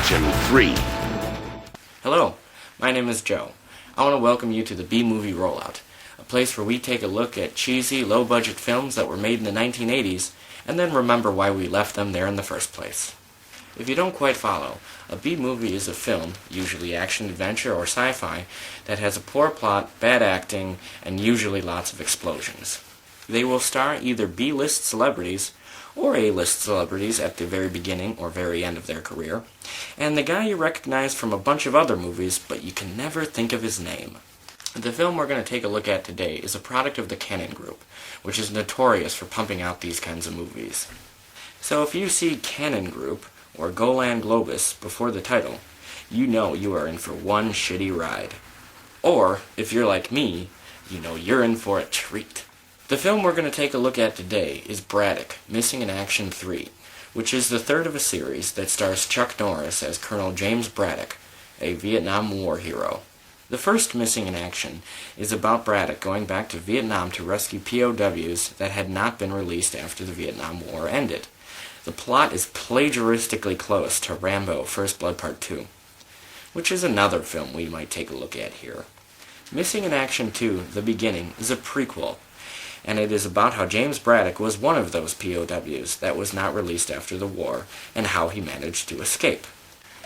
Action 3. Hello, my name is Joe. I want to welcome you to the B-Movie Rollout, a place where we take a look at cheesy, low-budget films that were made in the 1980s, and then remember why we left them there in the first place. If you don't quite follow, a B-movie is a film, usually action-adventure or sci-fi, that has a poor plot, bad acting, and usually lots of explosions. They will star either B-list celebrities or A-list celebrities at the very beginning or very end of their career, and the guy you recognize from a bunch of other movies, but you can never think of his name. The film we're going to take a look at today is a product of the Cannon Group, which is notorious for pumping out these kinds of movies. So if you see Cannon Group, or Golan Globus, before the title, you know you are in for one shitty ride. Or, if you're like me, you know you're in for a treat. The film we're going to take a look at today is Braddock, Missing in Action 3, which is the third of a series that stars Chuck Norris as Colonel James Braddock, a Vietnam War hero. The first Missing in Action is about Braddock going back to Vietnam to rescue POWs that had not been released after the Vietnam War ended. The plot is plagiaristically close to Rambo First Blood Part 2, which is another film we might take a look at here. Missing in Action 2, The Beginning, is a prequel, and it is about how James Braddock was one of those POWs that was not released after the war, and how he managed to escape.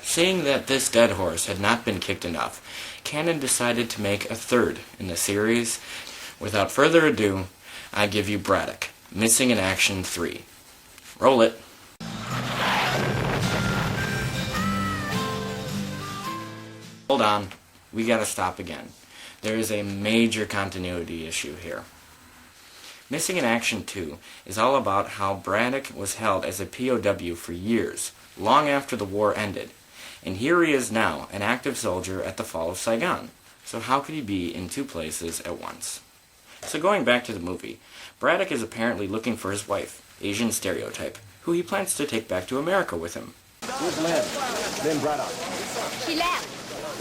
Seeing that this dead horse had not been kicked enough, Cannon decided to make a third in the series. Without further ado, I give you Braddock, Missing in Action 3. Roll it. Hold on, we gotta stop again. There is a major continuity issue here. Missing in Action 2 is all about how Braddock was held as a POW for years, long after the war ended, and here he is now, an active soldier at the fall of Saigon. So how could he be in two places at once? So going back to the movie, Braddock is apparently looking for his wife, Asian stereotype, who he plans to take back to America with him. Where's Lynn? Lynn Braddock. She left.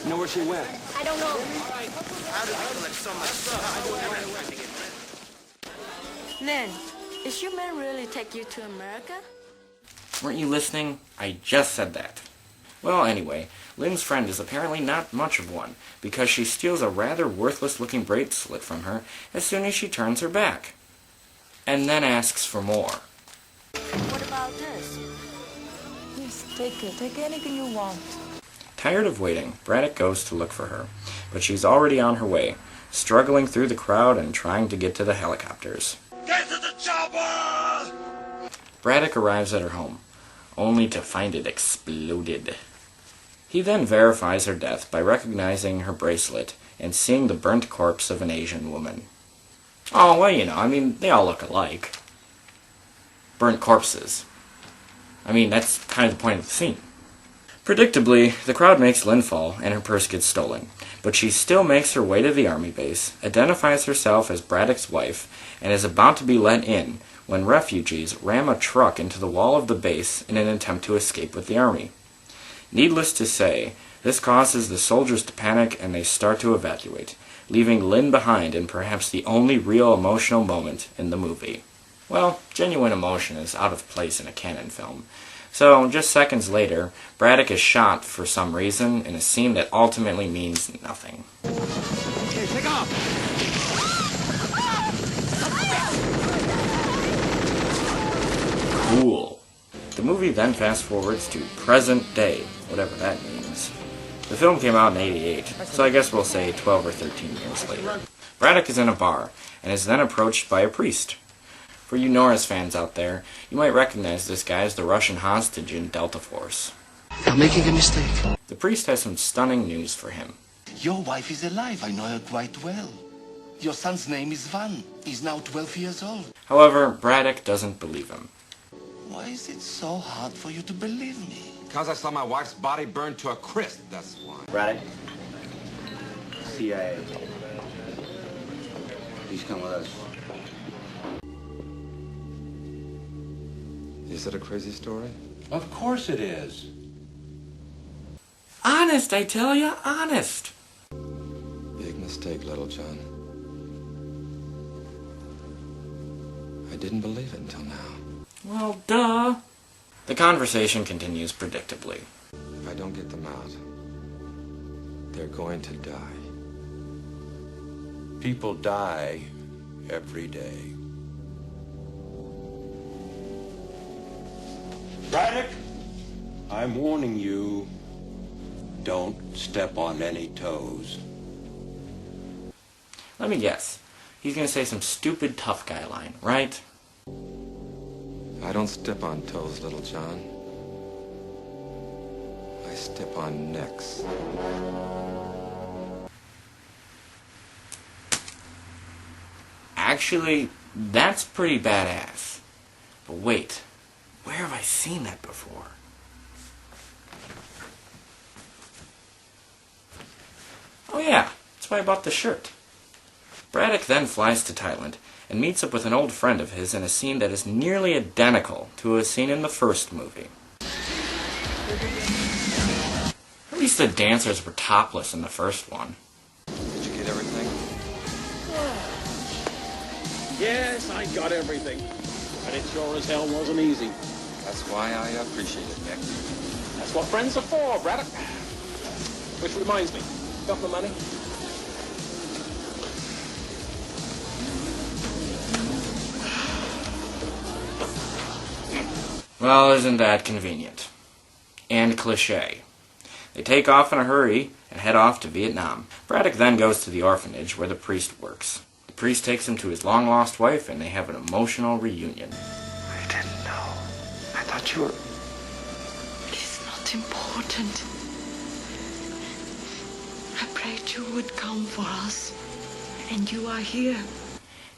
You know where she went? I don't know. Lynn, is your man really take you to America? Weren't you listening? I just said that. Well, anyway, Lynn's friend is apparently not much of one, because she steals a rather worthless-looking bracelet from her as soon as she turns her back, and then asks for more. What about this? Yes, take it. Take anything you want. Tired of waiting, Braddock goes to look for her, but she's already on her way, struggling through the crowd and trying to get to the helicopters. Get to the chopper! Braddock arrives at her home, only to find it exploded. He then verifies her death by recognizing her bracelet and seeing the burnt corpse of an Asian woman. Oh, well, you know, I mean, they all look alike. Burnt corpses. I mean, that's kind of the point of the scene. Predictably, the crowd makes Lynn fall, and her purse gets stolen. But she still makes her way to the army base, identifies herself as Braddock's wife, and is about to be let in when refugees ram a truck into the wall of the base in an attempt to escape with the army. Needless to say, this causes the soldiers to panic and they start to evacuate, leaving Lynn behind in perhaps the only real emotional moment in the movie. Well, genuine emotion is out of place in a Cannon film. So, just seconds later, Braddock is shot for some reason in a scene that ultimately means nothing. Hey, take off! Cool. The movie then fast-forwards to present day, whatever that means. The film came out in '88, so I guess we'll say 12 or 13 years later. Braddock is in a bar, and is then approached by a priest. For you Norris fans out there, you might recognize this guy as the Russian hostage in Delta Force. You're making a mistake. The priest has some stunning news for him. Your wife is alive. I know her quite well. Your son's name is Van. He's now 12 years old. However, Braddock doesn't believe him. Why is it so hard for you to believe me? Because I saw my wife's body burned to a crisp, that's why. Braddock. CIA. Please come with us. Is it a crazy story? Of course it is. Honest, I tell you, honest. Big mistake, Little John. I didn't believe it until now. Well, duh. The conversation continues predictably. If I don't get them out, they're going to die. People die every day. Braddock, I'm warning you, don't step on any toes. Let me guess. He's gonna say some stupid tough guy line, right? I don't step on toes, little John. I step on necks. Actually, that's pretty badass. But wait, where have I seen that before? Oh yeah, that's why I bought the shirt. Braddock then flies to Thailand and meets up with an old friend of his in a scene that is nearly identical to a scene in the first movie. At least the dancers were topless in the first one. Did you get everything? Yes, I got everything. But it sure as hell wasn't easy. That's why I appreciate it, Nick. That's what friends are for, Braddock. Which reminds me, got the money? Well, isn't that convenient? And cliché. They take off in a hurry and head off to Vietnam. Braddock then goes to the orphanage where the priest works. The priest takes him to his long-lost wife and they have an emotional reunion. I didn't know. I thought you were... It's not important. I prayed you would come for us. And you are here.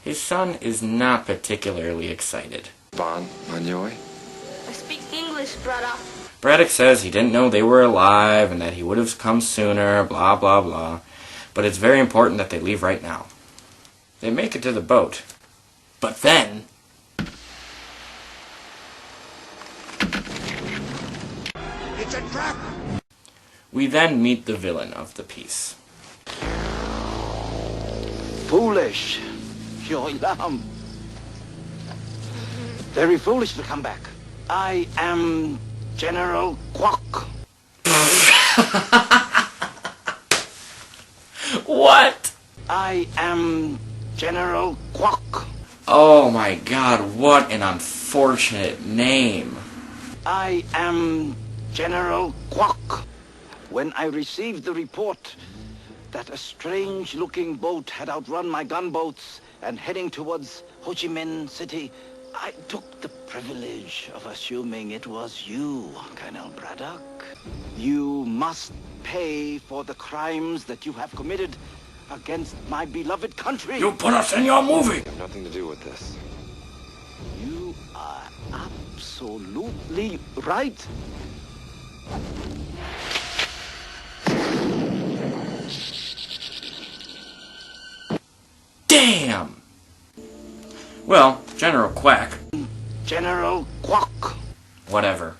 His son is not particularly excited. Bon, Manyoy? I speak English, brother. Braddock says he didn't know they were alive and that he would have come sooner, blah blah blah. But it's very important that they leave right now. They make it to the boat. But then... It's a trap! we then meet the villain of the piece. Foolish. You're dumb. Very foolish to come back. I am General Quack. What? I am General Quack. Oh my god, what an unfortunate name. I am General Quack. When I received the report that a strange-looking boat had outrun my gunboats and heading towards Ho Chi Minh City, I took the privilege of assuming it was you, Colonel Braddock. You must pay for the crimes that you have committed against my beloved country. You put us in your movie! I have nothing to do with this. You are absolutely right. Damn! Well, General Quack. General Quack. Whatever.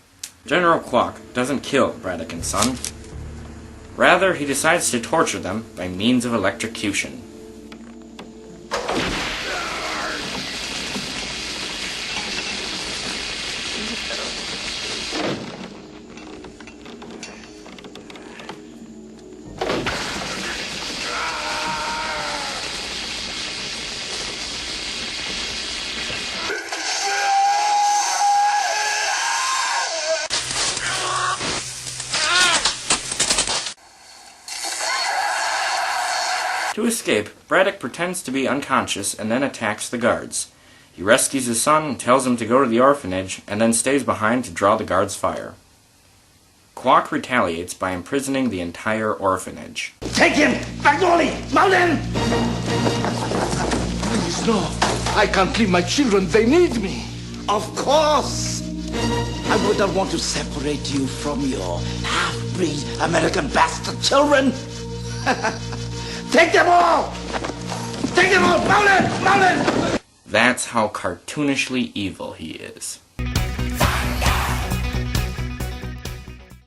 General Quack doesn't kill Braddock and Son. Rather, he decides to torture them by means of electrocution. To escape, Braddock pretends to be unconscious and then attacks the guards. He rescues his son and tells him to go to the orphanage, and then stays behind to draw the guards' fire. Quack retaliates by imprisoning the entire orphanage. Take him! Bagnoli! Malden! Please, no. I can't leave my children. They need me. Of course. I would not want to separate you from your half-breed American bastard children. Take them all! Take them all! Malden! Malden! That's how cartoonishly evil he is.